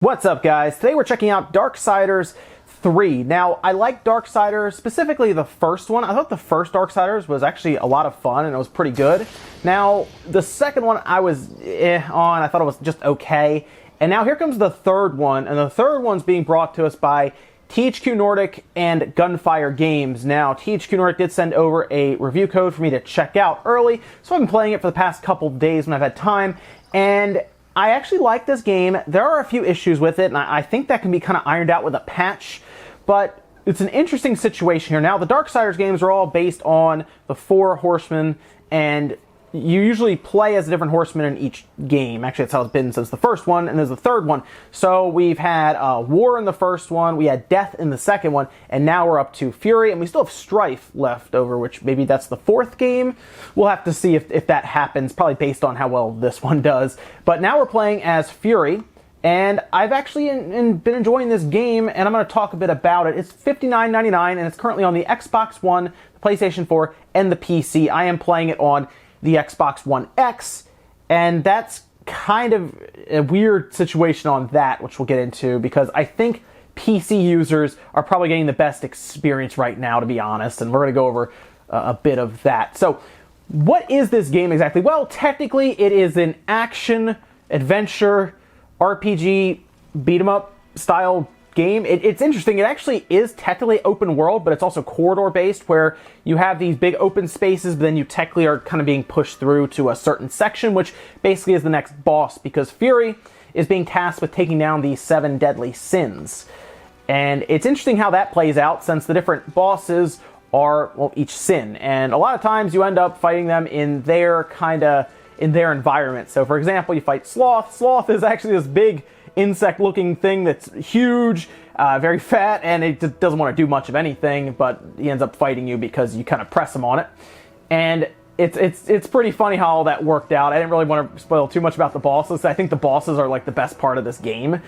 What's up, guys? Today we're checking out Darksiders 3. Now, I like Darksiders, specifically the first one. I thought the first Darksiders was actually a lot of fun and it was pretty good. Now, the second one I was on. I thought it was just okay. And now here comes the third one, and the third one's being brought to us by THQ Nordic and Gunfire Games. Now, THQ Nordic did send over a review code for me to check out early, so I've been playing it for the past couple days when I've had time, and I actually like this game. There are a few issues with it, and I think that can be kind of ironed out with a patch, but it's an interesting situation here. Now, the Darksiders games are all based on the four horsemen, and you usually play as a different horseman in each game. Actually, that's how it's been since the first one, and there's the third one. So we've had War in the first one, we had Death in the second one, and now we're up to Fury, and we still have Strife left over, which maybe that's the fourth game. We'll have to see if that happens, probably based on how well this one does. But now we're playing as Fury, and I've actually been enjoying this game, and I'm going to talk a bit about it. It's $59.99, and it's currently on the Xbox One, the PlayStation 4, and the PC. I am playing it on the Xbox One X, and that's kind of a weird situation on that, which we'll get into, because I think PC users are probably getting the best experience right now, to be honest, and we're going to go over a bit of that. So, what is this game exactly? Well, technically, it is an action, adventure, RPG, beat-em-up style game. It's interesting. It actually is technically open world, but it's also corridor based, where you have these big open spaces, but then you technically are kind of being pushed through to a certain section, which basically is the next boss, because Fury is being tasked with taking down the 7 deadly sins. And it's interesting how that plays out, since the different bosses are, well, each sin, and a lot of times you end up fighting them in their environment. So for example, you fight Sloth. Sloth is actually this big insect-looking thing that's huge, very fat, and it just doesn't want to do much of anything, but he ends up fighting you because you kind of press him on it. And it's pretty funny how all that worked out. I didn't really want to spoil too much about the bosses. I think the bosses are like the best part of this game,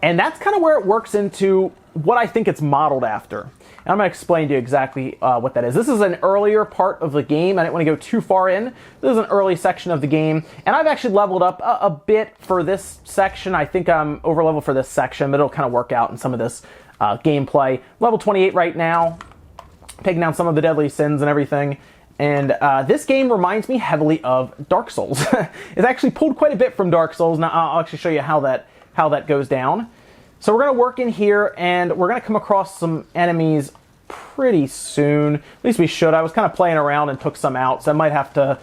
and that's kind of where it works into what I think it's modeled after. And I'm going to explain to you exactly what that is. This is an earlier part of the game. I didn't want to go too far in. This is an early section of the game, and I've actually leveled up a bit for this section. I think I'm over-leveled for this section, but it'll kind of work out in some of this gameplay. Level 28 right now, taking down some of the deadly sins and everything. And this game reminds me heavily of Dark Souls. It's actually pulled quite a bit from Dark Souls. Now, I'll actually show you how that goes down. So we're going to work in here, and we're going to come across some enemies pretty soon. At least we should. I was kind of playing around and took some out, so I might have to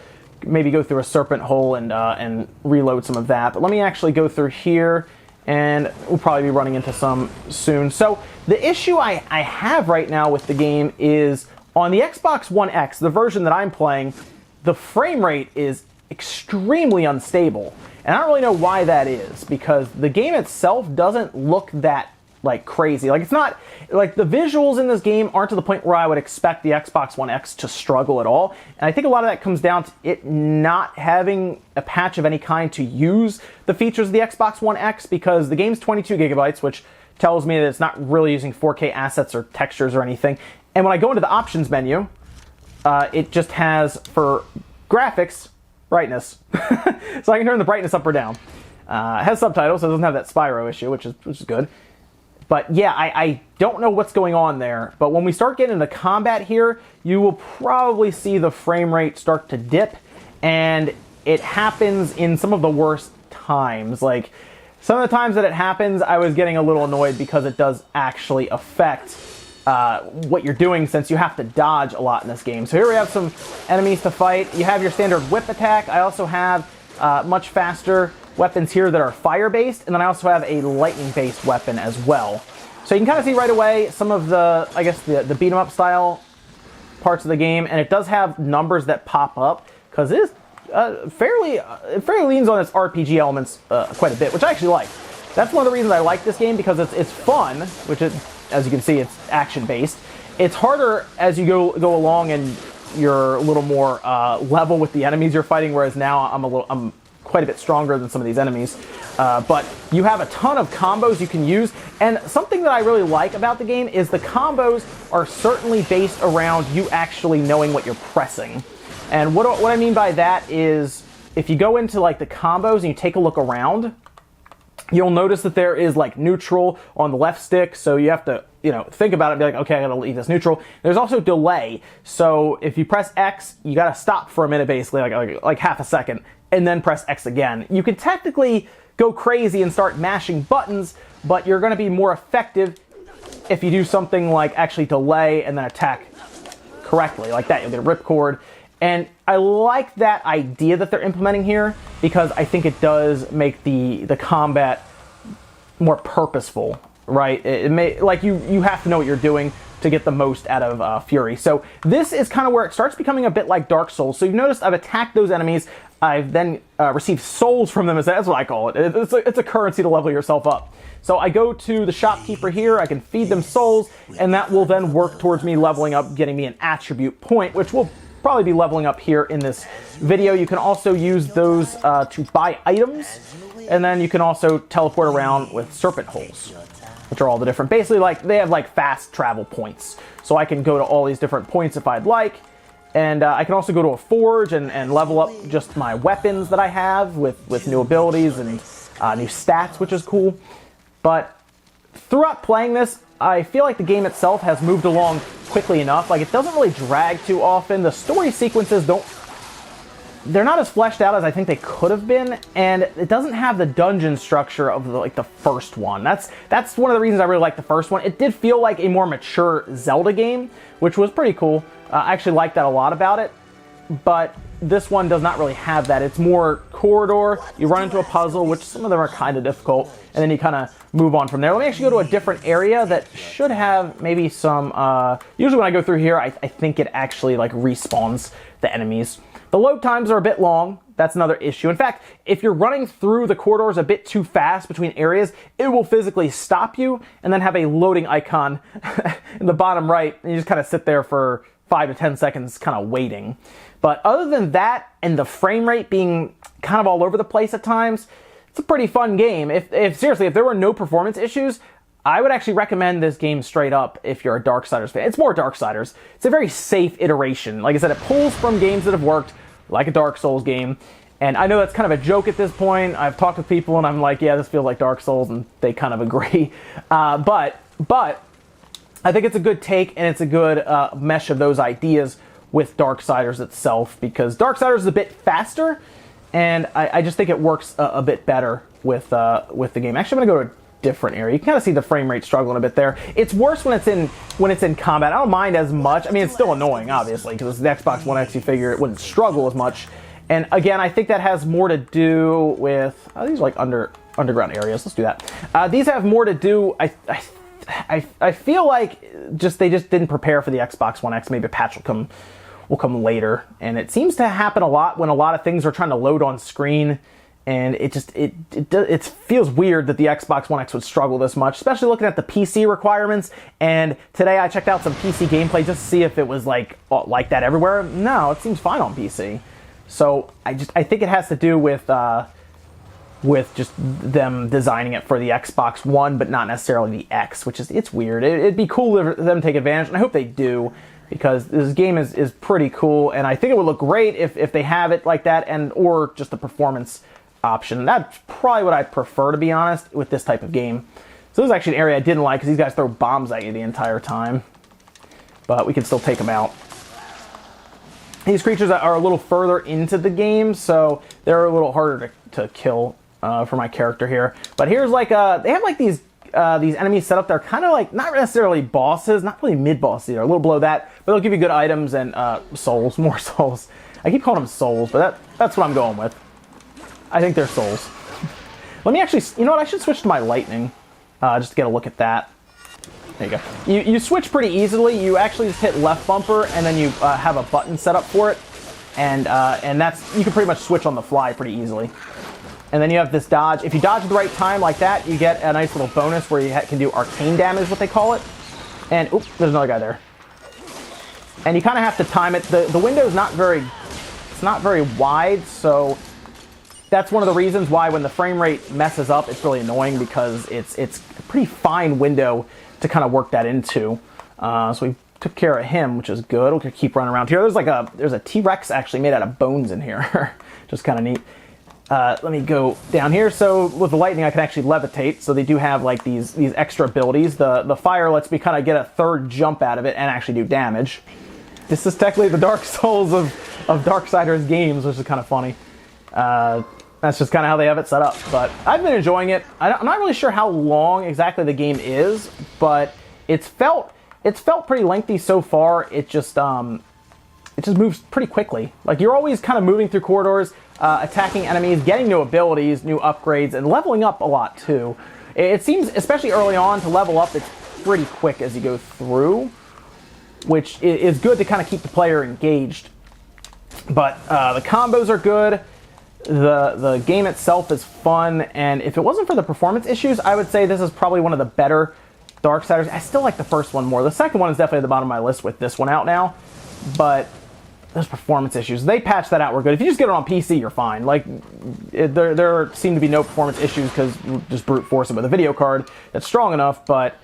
maybe go through a serpent hole and reload some of that. But let me actually go through here, and we'll probably be running into some soon. So the issue I have right now with the game is on the Xbox One X, the version that I'm playing, the frame rate is extremely unstable. And I don't really know why that is, because the game itself doesn't look that like crazy. Like, it's not like the visuals in this game aren't to the point where I would expect the Xbox One X to struggle at all. And I think a lot of that comes down to it not having a patch of any kind to use the features of the Xbox One X, because the game's 22 gigabytes, which tells me that it's not really using 4K assets or textures or anything. And when I go into the options menu, it just has for graphics, brightness. So I can turn the brightness up or down. It has subtitles, so it doesn't have that Spyro issue, which is good. But yeah, I don't know what's going on there. But when we start getting into combat here, you will probably see the frame rate start to dip, and it happens in some of the worst times. Like, some of the times that it happens, I was getting a little annoyed because it does actually affect what you're doing, since you have to dodge a lot in this game. So here we have some enemies to fight. You have your standard whip attack. I also have much faster weapons here that are fire-based, and then I also have a lightning-based weapon as well. So you can kind of see right away some of the, I guess, the beat-em-up style parts of the game, and it does have numbers that pop up, because it is fairly leans on its RPG elements quite a bit, which I actually like. That's one of the reasons I like this game, because it's fun, which is, as you can see, it's action-based. It's harder as you go along and you're a little more level with the enemies you're fighting, whereas now I'm quite a bit stronger than some of these enemies. But you have a ton of combos you can use, and something that I really like about the game is the combos are certainly based around you actually knowing what you're pressing. And what I mean by that is, if you go into like the combos and you take a look around, You'll notice that there is like neutral on the left stick, so you have to, think about it and be like, okay, I gotta leave this neutral. There's also delay, so if you press X, you gotta stop for a minute, basically, like half a second, and then press X again. You can technically go crazy and start mashing buttons, but you're gonna be more effective if you do something like actually delay and then attack correctly, like that. You'll get a ripcord. And I like that idea that they're implementing here, because I think it does make the combat more purposeful, right? It may, like, you have to know what you're doing to get the most out of Fury. So this is kind of where it starts becoming a bit like Dark Souls. So you've noticed I've attacked those enemies. I've then received souls from them. That's what I call it. It's a currency to level yourself up. So I go to the shopkeeper here. I can feed them souls, and that will then work towards me leveling up, getting me an attribute point, which will probably be leveling up here in this video. You can also use those to buy items, and then you can also teleport around with serpent holes, which are all the different, basically, like, they have like fast travel points. So I can go to all these different points if I'd like, and I can also go to a forge and level up just my weapons that I have with new abilities and new stats, which is cool. But throughout playing this, I feel like the game itself has moved along quickly enough. Like, it doesn't really drag too often. The story sequences they're not as fleshed out as I think they could have been, and it doesn't have the dungeon structure of the first one. That's one of the reasons I really like the first one. It did feel like a more mature Zelda game, which was pretty cool. I actually like that a lot about it, but this one does not really have that. It's more corridor, you run into a puzzle, which some of them are kind of difficult, and then you kind of move on from there. Let me actually go to a different area that should have maybe some, usually when I go through here, I think it actually like respawns the enemies. The load times are a bit long. That's another issue. In fact, if you're running through the corridors a bit too fast between areas, it will physically stop you and then have a loading icon in the bottom right, and you just kind of sit there for 5 to 10 seconds kind of waiting. But other than that, and the frame rate being kind of all over the place at times, it's a pretty fun game. If seriously, if there were no performance issues, I would actually recommend this game straight up if you're a Darksiders fan. It's more Darksiders. It's a very safe iteration. Like I said, it pulls from games that have worked, like a Dark Souls game. And I know that's kind of a joke at this point. I've talked with people and I'm like, yeah, this feels like Dark Souls, and they kind of agree. But I think it's a good take, and it's a good mesh of those ideas with Darksiders itself, because Darksiders is a bit faster, and I just think it works a bit better with the game. Actually, I'm gonna go to a different area. You can kind of see the frame rate struggling a bit there. It's worse when it's in combat. I don't mind as much. I mean, it's still annoying, obviously, because it's the Xbox One X. You figure it wouldn't struggle as much. And again, I think that has more to do with these are like underground areas. Let's do that. These have more to do. I feel like they just didn't prepare for the Xbox One X. Maybe a patch will come later, and it seems to happen a lot when a lot of things are trying to load on screen, and it feels weird that the Xbox One X would struggle this much, especially looking at the PC requirements. And today I checked out some PC gameplay just to see if it was like that everywhere. No, it seems fine on PC. So I think it has to do with just them designing it for the Xbox One, but not necessarily the X, which is, it's weird. It'd be cool for them to take advantage, and I hope they do, because this game is pretty cool, and I think it would look great if they have it like that, or just the performance option. That's probably what I prefer, to be honest, with this type of game. So this is actually an area I didn't like, because these guys throw bombs at you the entire time, but we can still take them out. These creatures are a little further into the game, so they're a little harder to kill for my character here. But here's like they have like these enemies set up. They're kind of like not necessarily bosses, not really mid-bosses either, a little below that, but they'll give you good items and souls, more souls. I keep calling them souls, but that's what I'm going with. I think they're souls. Let me actually, you know what? I should switch to my lightning just to get a look at that. There you go. You switch pretty easily. You actually just hit left bumper, and then you have a button set up for it, and you can pretty much switch on the fly pretty easily. And then you have this dodge. If you dodge at the right time like that, you get a nice little bonus where you can do arcane damage, what they call it. And oops, there's another guy there. And you kind of have to time it. The window is not very wide, so that's one of the reasons why when the frame rate messes up, it's really annoying, because it's a pretty fine window to kind of work that into. So we took care of him, which is good. We'll keep running around here. There's a T-Rex actually made out of bones in here. Just kind of neat. Let me go down here. So with the lightning, I can actually levitate. So they do have like these extra abilities. The fire lets me kind of get a third jump out of it and actually do damage. This is technically the Dark Souls of Darksiders games, which is kind of funny. That's just kind of how they have it set up. But I've been enjoying it. I'm not really sure how long exactly the game is, but it's felt pretty lengthy so far. It just moves pretty quickly. Like, you're always kind of moving through corridors, attacking enemies, getting new abilities, new upgrades, and leveling up a lot too. It seems, especially early on, to level up, it's pretty quick as you go through, which is good to kind of keep the player engaged. But the combos are good. The game itself is fun, and if it wasn't for the performance issues, I would say this is probably one of the better Darksiders. I still like the first one more. The second one is definitely at the bottom of my list with this one out now, but those performance issues, they patched that out, we're good. If you just get it on PC, you're fine. Like, there seem to be no performance issues because you just brute force it with a video card that's strong enough, but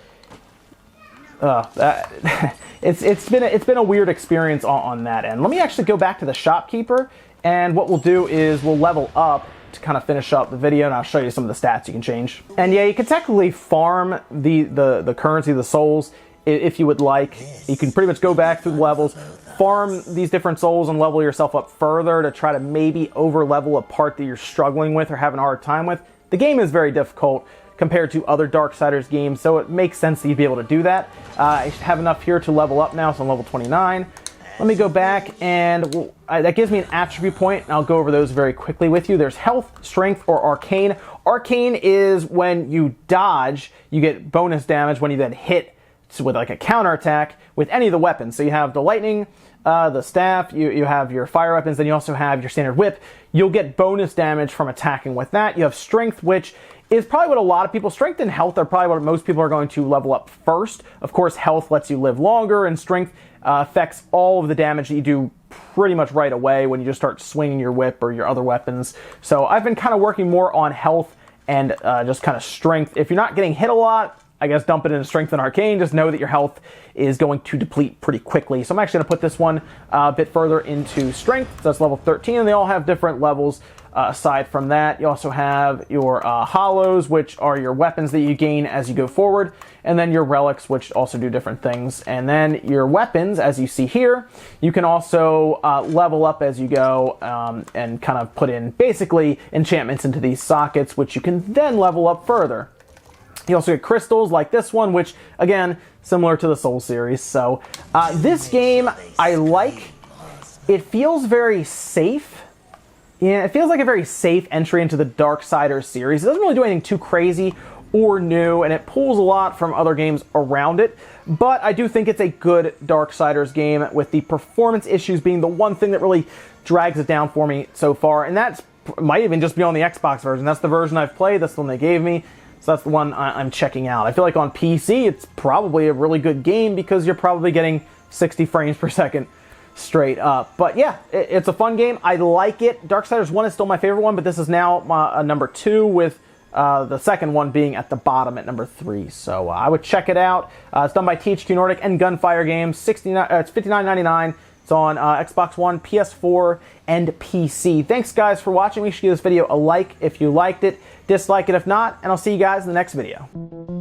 it's been a weird experience on that end. Let me actually go back to the shopkeeper, and what we'll do is we'll level up to kind of finish up the video, and I'll show you some of the stats you can change. And yeah, you can technically farm the currency, the souls, if you would like. You can pretty much go back through the levels, farm these different souls, and level yourself up further to try to maybe over level a part that you're struggling with or having a hard time with. The game is very difficult compared to other Darksiders games, so it makes sense that you'd be able to do that. I have enough here to level up now, so I'm level 29. Let me go back, and that gives me an attribute point, and I'll go over those very quickly with you. There's health, strength, or arcane. Arcane is when you dodge, you get bonus damage when you then hit with like a counterattack with any of the weapons. So you have the lightning, the staff, you have your fire weapons, then you also have your standard whip. You'll get bonus damage from attacking with that. You have strength, which is probably what a lot of people, strength and health are probably what most people are going to level up first. Of course, health lets you live longer, and strength affects all of the damage that you do pretty much right away when you just start swinging your whip or your other weapons. So I've been kind of working more on health and just kind of strength. If you're not getting hit a lot, I guess dump it into strength and arcane. Just know that your health is going to deplete pretty quickly. So I'm actually going to put this one a bit further into strength. So that's level 13, and they all have different levels. Aside from that, you also have your hollows, which are your weapons that you gain as you go forward, and then your relics, which also do different things. And then your weapons, as you see here, you can also level up as you go and kind of put in basically enchantments into these sockets, which you can then level up further. You also get crystals like this one, which, again, similar to the Soul series. So this game, I like. It feels very safe. Yeah, it feels like a very safe entry into the Darksiders series. It doesn't really do anything too crazy or new, and it pulls a lot from other games around it. But I do think it's a good Darksiders game, with the performance issues being the one thing that really drags it down for me so far. And that might even just be on the Xbox version. That's the version I've played. That's the one they gave me. So that's the one I'm checking out. I feel like on PC, it's probably a really good game because you're probably getting 60 frames per second straight up. But yeah, it's a fun game. I like it. Darksiders 1 is still my favorite one, but this is now my number 2, with the second one being at the bottom at number 3. So I would check it out. It's done by THQ Nordic and Gunfire Games. It's $59.99. It's on Xbox One, PS4, and PC. Thanks, guys, for watching. Make sure you give this video a like if you liked it, dislike it if not, and I'll see you guys in the next video.